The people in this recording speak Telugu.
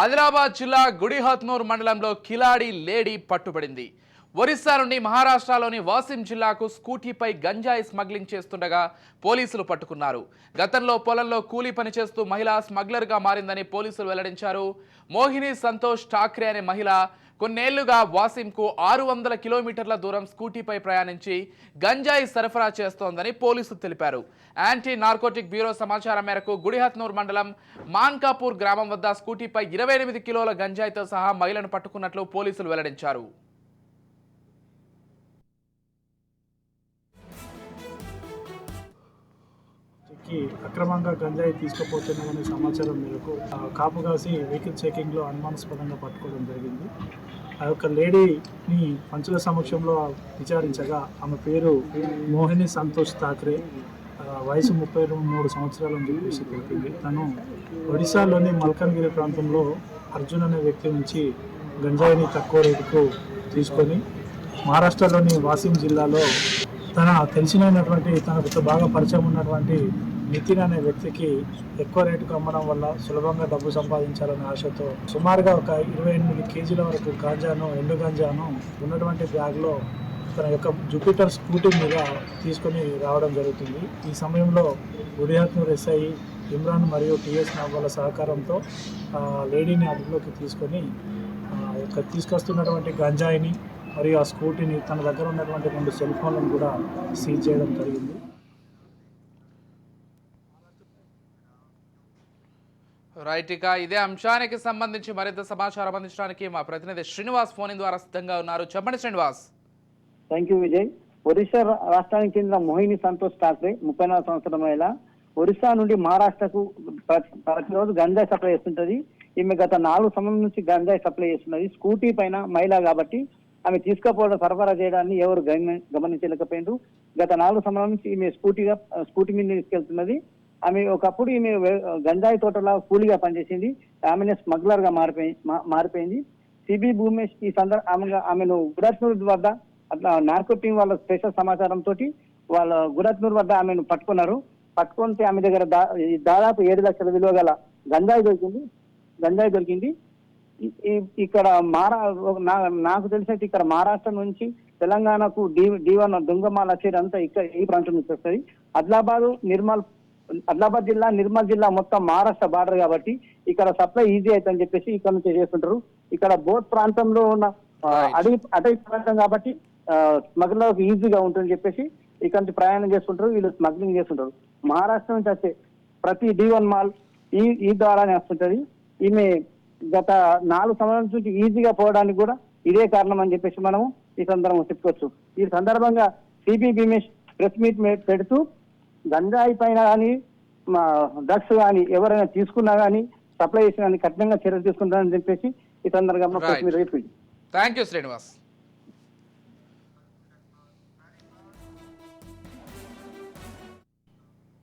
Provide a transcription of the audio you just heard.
ఆదిలాబాద్ జిల్లా గుడిహత్నూర్ మండలంలో కిలాడి లేడీ పట్టుబడింది. ఒరిస్సా నుండి మహారాష్ట్రలోని వాసిం జిల్లాకు స్కూటీపై గంజాయి స్మగ్లింగ్ చేస్తుండగా పోలీసులు పట్టుకున్నారు. గతంలో పొలంలో కూలీ పనిచేస్తూ మహిళ స్మగ్లర్గా మారిందని పోలీసులు వెల్లడించారు. మోహిని సంతోష్ ఠాక్రే అనే మహిళ కొన్నేళ్లుగా వాసింకు 600 కిలోమీటర్ల దూరం స్కూటీపై ప్రయాణించి గంజాయి సరఫరా చేస్తోందని పోలీసులు తెలిపారు. యాంటీ నార్కోటిక్ బ్యూరో సమాచారం మేరకు గుడిహత్నూర్ మండలం మాన్కాపూర్ గ్రామం వద్ద స్కూటీపై 28 కిలోల గంజాయితో సహా మహిళను పట్టుకున్నట్లు పోలీసులు వెల్లడించారు. అక్రమంగా గంజాయి తీసుకుపోతున్నామనే సమాచారం మేరకు కాపుగాసి వెహికల్ చెకింగ్లో అనుమానాస్పదంగా పట్టుకోవడం జరిగింది. ఆ యొక్క లేడీని పంచుల సమక్షంలో విచారించగా ఆమె పేరు మోహిని సంతోష్ ఠాక్రే, వయసు 33 సంవత్సరాలు అని చెప్పేసి తెలిపింది. తను ఒడిశాలోని మల్కన్గిరి ప్రాంతంలో అర్జున్ అనే వ్యక్తి నుంచి గంజాయిని తక్కువ రేటుకు తీసుకొని మహారాష్ట్రలోని వాసిం జిల్లాలో తన తెలిసినటువంటి తనకు బాగా పరిచయం ఉన్నటువంటి నితిన్ అనే వ్యక్తికి ఎక్కువ రేటుకు అమ్మడం వల్ల సులభంగా డబ్బు సంపాదించాలనే ఆశతో సుమారుగా ఒక 28 కేజీల వరకు గాంజాను, ఎండు గాంజాను ఉన్నటువంటి బ్యాగ్లో తన యొక్క జూపిటర్ స్కూటీ మీద తీసుకొని రావడం జరుగుతుంది. ఈ సమయంలో గుడిహత్నూర్ ఎస్ఐ ఇమ్రాన్ మరియు టిఎస్ నాగోల సహకారంతో లేడీని అదుపులోకి తీసుకొని తీసుకొస్తున్నటువంటి గంజాయిని మరియు ఆ స్కూటీని, తన దగ్గర ఉన్నటువంటి 2 సెల్ ఫోన్లను కూడా సీజ్ చేయడం జరిగింది. రైట్, ఇక ఇదే అంశానికి సంబంధించి మరింత సమాచారం అందించడానికి మా ప్రతినిధి శ్రీనివాస్ ఫోన్ ద్వారా సిద్ధంగా ఉన్నారు. చెప్పండి శ్రీనివాస్. Thank you Vijay. ఒరిస్సా రాష్ట్రానికి చెందిన మోహిని సంతోష్ ఠాక్రే 34 సంవత్సరాల మహిళ ఒరిస్సా నుండి మహారాష్ట్రకు ప్రతిరోజు గంజాయి సప్లై చేస్తుంటది. ఈమె గత 4 సంవత్సరాల నుంచి గంజాయి సప్లై చేస్తున్నది. స్కూటీ పైన మహిళ కాబట్టి ఆమె తీసుకుపోవడం, సరఫరా చేయడాన్ని ఎవరు గమనించలేకపోయిండ్రు. గత 4 సంవత్సరాల నుంచి ఈమె స్కూటీ మీద తీసుకెళ్తున్నది. ఆమె ఒకప్పుడు ఈమె గంజాయి తోటలో కూలీగా పనిచేసింది. ఆమెనే స్మగ్లర్ గా మారిపోయింది. సిబి భూమేష్ ఈ ఆమెను గుడత్నూర్ వద్ద అట్లా నార్కోటిక్ వాళ్ళ స్పెషల్ సమాచారంతో వాళ్ళ గుడత్నూర్ వద్ద ఆమెను పట్టుకుంటే ఆమె దగ్గర దాదాపు 7 లక్షల విలువ గల గంజాయి దొరికింది. ఇక్కడ నాకు తెలిసినట్టు ఇక్కడ మహారాష్ట్ర నుంచి తెలంగాణకు D1 దుంగమాల వచ్చేదంతా ఇక్కడ ఈ ప్రాంతం నుంచి వస్తుంది. ఆదిలాబాద్ జిల్లా, నిర్మల్ జిల్లా మొత్తం మహారాష్ట్ర బార్డర్ కాబట్టి ఇక్కడ సప్లై ఈజీ అవుతుందని చెప్పేసి ఇక్కడ నుంచి చేస్తుంటారు. ఇక్కడ బోత్ ప్రాంతంలో ఉన్న అటవీ ప్రాంతం కాబట్టి స్మగ్లర్లకు ఈజీగా ఉంటుందని చెప్పేసి ఇక్కడ నుంచి ప్రయాణం చేస్తుంటారు. వీళ్ళు స్మగ్లింగ్ చేస్తుంటారు. మహారాష్ట్ర నుంచి వచ్చే ప్రతి D1 మాల్ ఈ ద్వారానే వస్తుంటది. ఈమె గత 4 సంవత్సరాల నుంచి ఈజీగా పోవడానికి కూడా ఇదే కారణం అని చెప్పేసి మనము ఈ సందర్భంగా చెప్పుకోవచ్చు. ఈ సందర్భంగా సిబి భీమేష్ ప్రెస్ మీట్ పెడుతూ గంజాయి పైన కానీ, డ్రగ్స్ కానీ ఎవరైనా తీసుకున్నా కానీ, సప్లై చేసినా కానీ కఠినంగా చర్యలు తీసుకుంటారని చెప్పేసి ఈ సందర్భంగా press meet. Thank you Srinivas.